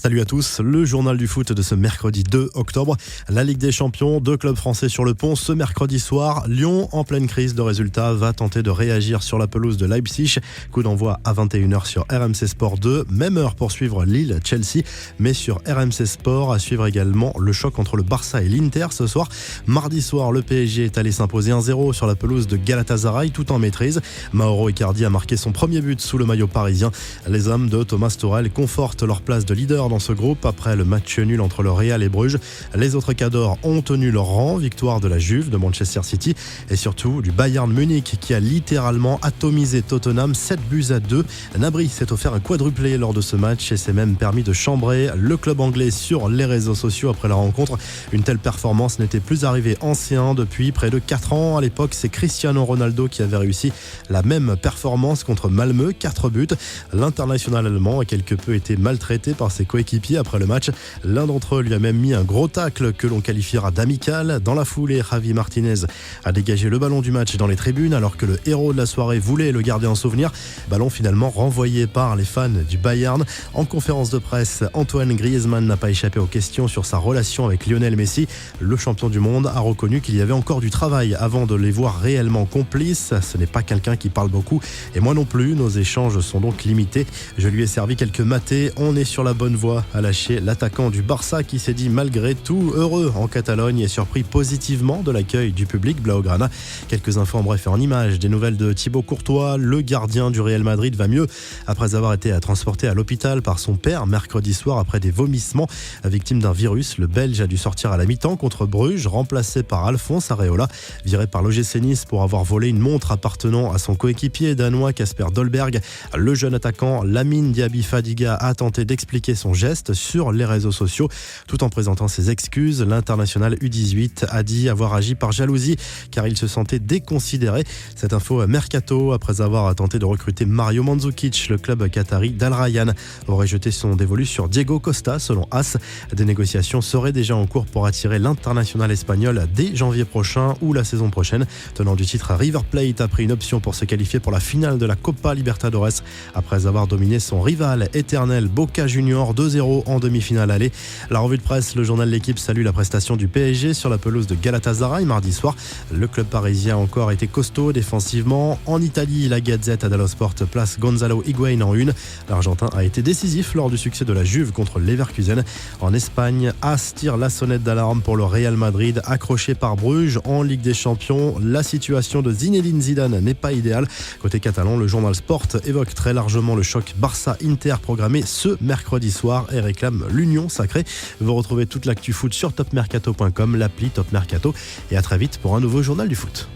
Salut à tous, le journal du foot de ce mercredi 2 octobre. La Ligue des Champions, 2 clubs français sur le pont ce mercredi soir. Lyon, en pleine crise de résultats, va tenter de réagir sur la pelouse de Leipzig. Coup d'envoi à 21h sur RMC Sport 2. Même heure pour suivre Lille-Chelsea. Mais sur RMC Sport, à suivre également le choc entre le Barça et l'Inter ce soir. Mardi soir, le PSG est allé s'imposer 1-0 sur la pelouse de Galatasaray tout en maîtrise. Mauro Icardi a marqué son premier but sous le maillot parisien. Les hommes de Thomas Tuchel confortent leur place de leader dans ce groupe après le match nul entre le Real et Bruges. Les autres cadors ont tenu leur rang, victoire de la Juve, de Manchester City et surtout du Bayern Munich qui a littéralement atomisé Tottenham 7-2. Gnabry s'est offert un quadruplé lors de ce match et s'est même permis de chambrer le club anglais sur les réseaux sociaux après la rencontre. Une telle performance n'était plus arrivée ancien depuis près de 4 ans. À l'époque, c'est Cristiano Ronaldo qui avait réussi la même performance contre Malmö, 4 buts. L'international allemand a quelque peu été maltraité par ses coéquipiers après le match. L'un d'entre eux lui a même mis un gros tacle que l'on qualifiera d'amical. Dans la foulée, Javi Martinez a dégagé le ballon du match dans les tribunes alors que le héros de la soirée voulait le garder en souvenir. Ballon finalement renvoyé par les fans du Bayern. En conférence de presse, Antoine Griezmann n'a pas échappé aux questions sur sa relation avec Lionel Messi. Le champion du monde a reconnu qu'il y avait encore du travail avant de les voir réellement complices. Ce n'est pas quelqu'un qui parle beaucoup et moi non plus. Nos échanges sont donc limités. Je lui ai servi quelques matés. On est sur la bonne voie, a lâché l'attaquant du Barça qui s'est dit malgré tout heureux en Catalogne et surpris positivement de l'accueil du public blaugrana. Quelques infos en bref et en images. Des nouvelles de Thibaut Courtois, le gardien du Real Madrid va mieux après avoir été transporté à l'hôpital par son père mercredi soir après des vomissements. Victime d'un virus, le Belge a dû sortir à la mi-temps contre Bruges, remplacé par Alphonse Areola, viré par l'OGC Nice pour avoir volé une montre appartenant à son coéquipier danois Kasper Dolberg. Le jeune attaquant Lamine Diaby Fadiga a tenté d'expliquer son geste sur les réseaux sociaux tout en présentant ses excuses. L'international U18 a dit avoir agi par jalousie car il se sentait déconsidéré. Cette info mercato, après avoir tenté de recruter Mario Mandzukic, le club qatari d'Al Rayyan aurait jeté son dévolu sur Diego Costa selon AS. Des négociations seraient déjà en cours pour attirer l'international espagnol dès janvier prochain ou la saison prochaine. Tenant du titre, River Plate a pris une option pour se qualifier pour la finale de la Copa Libertadores après avoir dominé son rival éternel Boca Juniors 2-0 en demi-finale aller. La revue de presse, le journal L'Équipe salue la prestation du PSG sur la pelouse de Galatasaray mardi soir. Le club parisien a encore été costaud défensivement. En Italie, la Gazette dello Sport place Gonzalo Higuain en une. L'Argentin a été décisif lors du succès de la Juve contre Leverkusen. En Espagne, AS tire la sonnette d'alarme pour le Real Madrid, accroché par Bruges en Ligue des Champions. La situation de Zinedine Zidane n'est pas idéale. Côté catalan, le journal Sport évoque très largement le choc Barça-Inter programmé ce mercredi soir et réclame l'union sacrée. Vous retrouvez toute l'actu foot sur topmercato.com, l'appli Top Mercato et à très vite pour un nouveau journal du foot.